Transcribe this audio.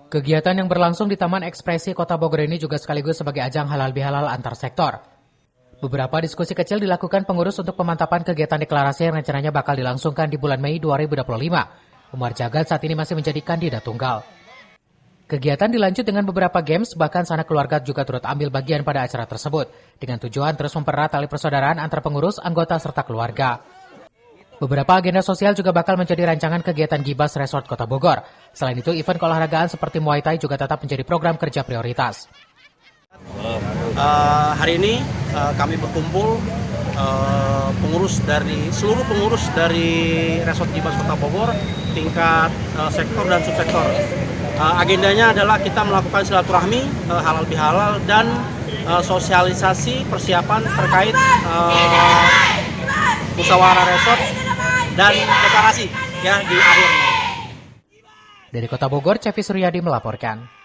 Kegiatan yang berlangsung di Taman Ekspresi Kota Bogor ini juga sekaligus sebagai ajang halal bihalal antar sektor. Beberapa diskusi kecil dilakukan pengurus untuk pemantapan kegiatan deklarasi yang rencananya bakal dilangsungkan di bulan Mei 2025. Umar Jagat saat ini masih menjadi kandidat tunggal. Kegiatan dilanjut dengan beberapa games, bahkan sanak keluarga juga turut ambil bagian pada acara tersebut, dengan tujuan terus mempererat tali persaudaraan antar pengurus, anggota, serta keluarga. Beberapa agenda sosial juga bakal menjadi rancangan kegiatan Gibas Resort Kota Bogor. Selain itu, event keolahragaan seperti Muay Thai juga tetap menjadi program kerja prioritas. Hari ini kami berkumpul seluruh pengurus dari Resort Gibas Kota Bogor, tingkat sektor dan subsektor. Agendanya adalah kita melakukan silaturahmi halal bihalal dan sosialisasi persiapan terkait musyawarah resort dan deklarasi ya di akhir Mei. Dari Kota Bogor, Cevi Suryadi melaporkan.